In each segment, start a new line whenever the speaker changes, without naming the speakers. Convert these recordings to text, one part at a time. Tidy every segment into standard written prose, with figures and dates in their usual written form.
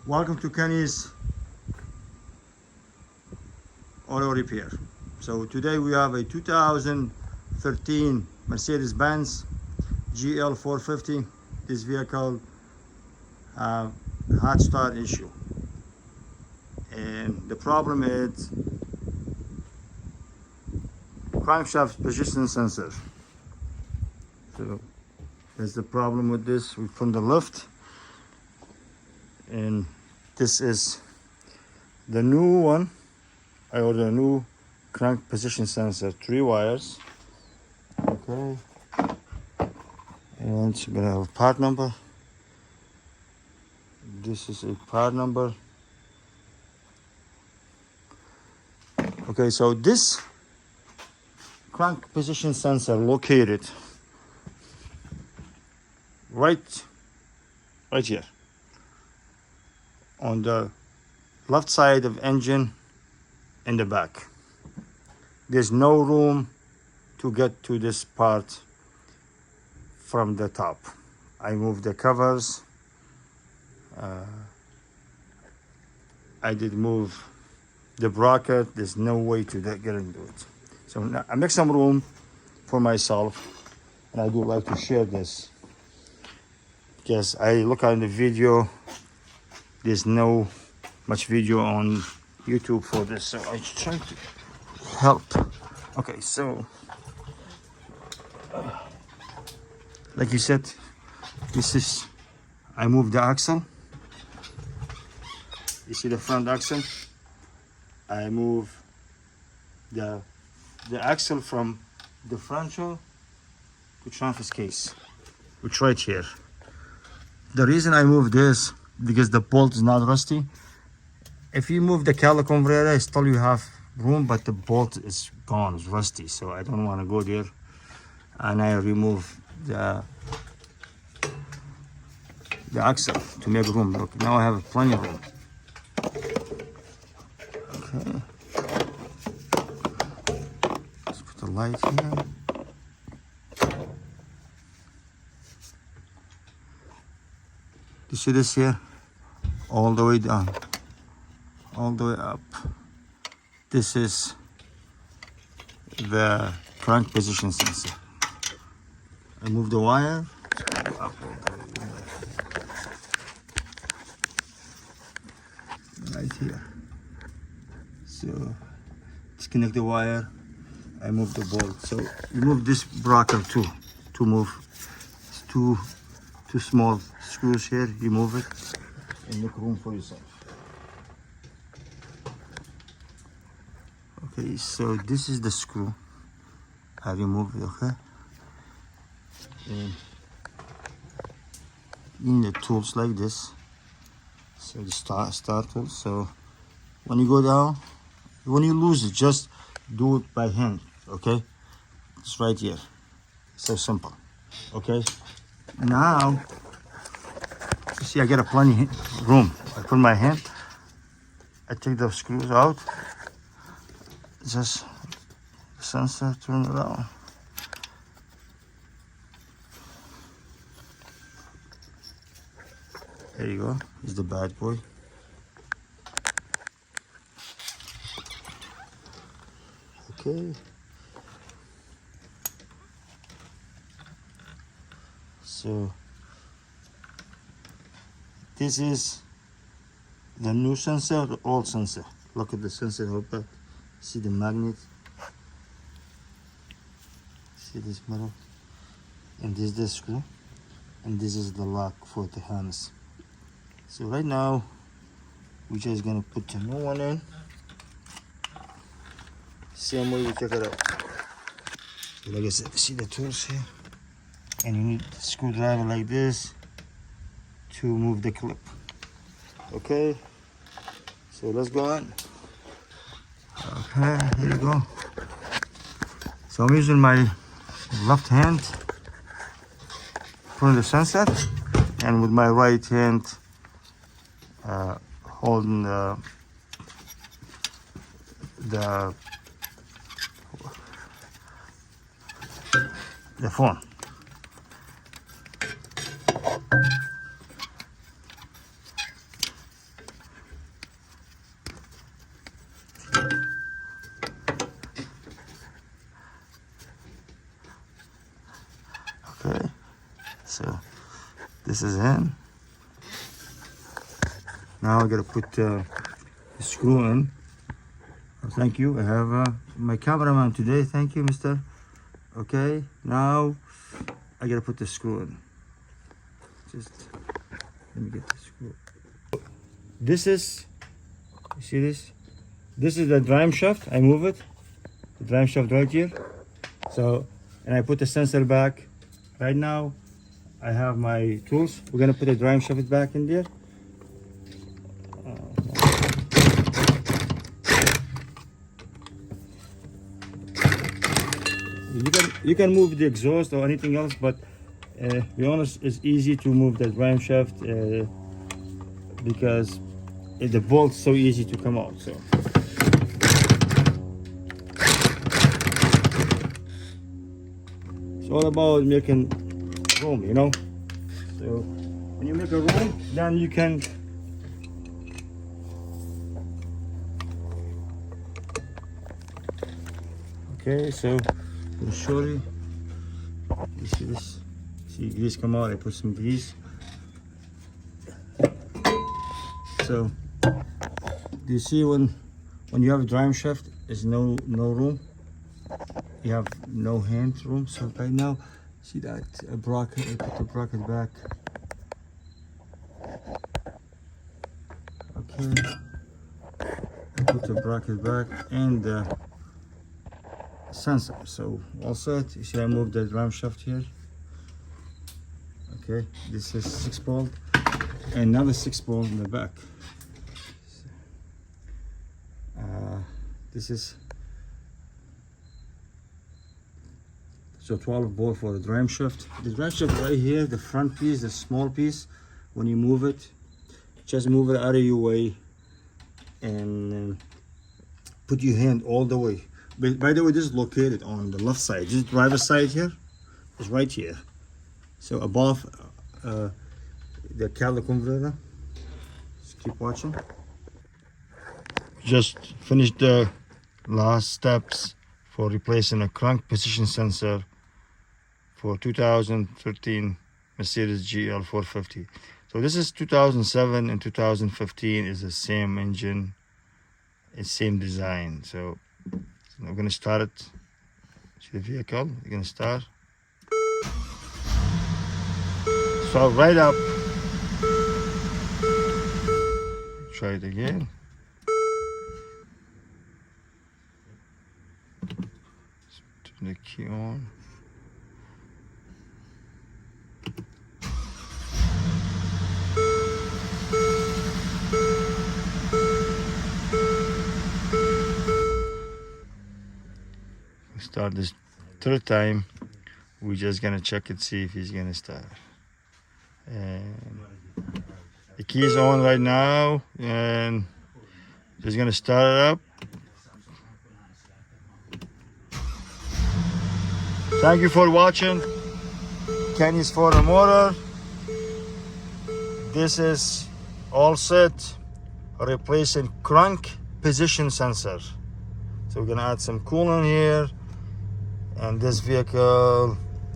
Welcome to Kenny's Auto Repair. So today we have a 2013 Mercedes-Benz GL 450. This vehicle have hot start issue, and the problem is crankshaft position sensor. So that's the problem with this. We put the lift, and this is the new one. I ordered a new crank position sensor, 3 wires. Okay, and it's gonna have a part number. This is a part number. Okay, so this crank position sensor located right here on the left side of engine in the back. There's no room to get to this part from the top. I moved the covers. I did move the bracket. There's no way to get into it. So now I make some room for myself, and I do like to share this because I look at the video. There's no much video on YouTube for this, so I try to help. Okay, so like you said, this is, I moved the axle. You see the front axle? I move the axle from the differential to transfer case, which right here. The reason I move this because the bolt is not rusty. If you move the caliper converter, still you have room, but the bolt is gone, it's rusty, so I don't want to go there. And I remove the axle to make room. Look, now I have plenty of room. Okay. Let's put the light here. You see this here? All the way down, all the way up. This is the crank position sensor. I move the wire up right here. So disconnect the wire. I move the bolt. So you move this bracket too. To move, it's two small screws here. You move it and make room for yourself. Okay, so this is the screw. I remove it. Okay. And you need the tools like this. So the start tool. So when you go down, when you lose it, just do it by hand. Okay, it's right here. So simple. Okay. Now, you see, I get a plenty room. I put my hand. I take the screws out. Just sensor, turn it around. There you go. He's the bad boy. Okay. So this is the new sensor, the old sensor. Look at the sensor hopper. See the magnet. See this metal. And this is the screw. And this is the lock for the harness. So right now, we're just gonna put the new one in. Same way we took it out. So like I said, see the tools here? And you need a screwdriver like this to move the clip. Okay, so let's go on. Okay, here you go. So I'm using my left hand putting the sensor, and with my right hand holding the phone. This is in. Now I gotta put the screw in. Oh, thank you. I have my cameraman today. Thank you, mister. Okay, now I gotta put the screw in. Just let me get the screw. This is, you see this? This is the drive shaft. I move it. The drive shaft right here. So, and I put the sensor back. Right now, I have my tools. We're gonna put the drive shaft back in there. You can move the exhaust or anything else, but to be honest, it's easy to move the drive shaft because the bolt's so easy to come out. So it's all about making room, you know. So when you make a room, then you can okay. So I'll show you. You see this? See grease come out. I put some grease. So do you see when you have a drive shaft, there's no room. You have no hand room. So right now, see that bracket? I put the bracket back. Okay. I put the bracket back and the sensor. So all set. You see I moved the drive shaft here. Okay, this is 6-bolt and another 6-bolt in the back. This is so 12-bolt for the drive shaft. The drive shaft right here, the front piece, the small piece, when you move it, just move it out of your way and put your hand all the way. But by the way, this is located on the left side. This driver's side here is right here. So above the catalytic converter. Just keep watching. Just finished the last steps for replacing a crank position sensor for 2013 Mercedes GL 450. So this is 2007 and 2015 is the same engine, it's same design. So we're gonna start it. See the vehicle, we're gonna start. So right up. Try it again. Turn the key on. Start this third time. We're just gonna check it, see if he's gonna start. And the key is on right now, and just gonna start it up. Thank you for watching. Kenny's for the motor. This is all set. Replacing crank position sensor. So we're gonna add some coolant here. And this vehicle,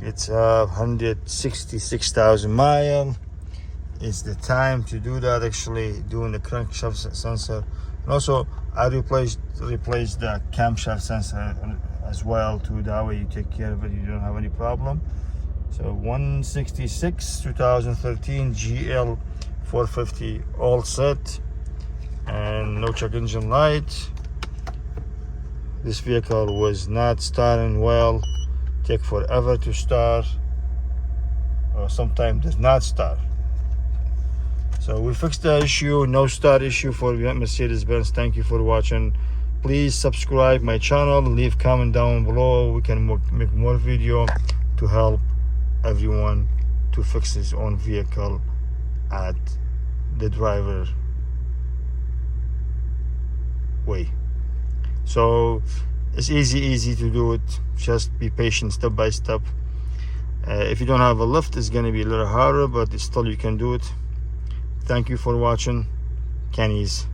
it's 166,000 miles. It's the time to do that, actually doing the crankshaft sensor. And also I replaced the camshaft sensor as well too. That way you take care of it, you don't have any problem. So 166 2013 GL 450 all set, and no check engine light. This vehicle was not starting well, take forever to start, or sometimes does not start. So we fixed the issue, no start issue for Mercedes-Benz. Thank you for watching. Please subscribe my channel, leave comment down below. We can make more video to help everyone to fix his own vehicle at the driver way. So it's easy to do it. Just be patient, step by step. If you don't have a lift, it's going to be a little harder, but still you can do it. Thank you for watching. Kenny's.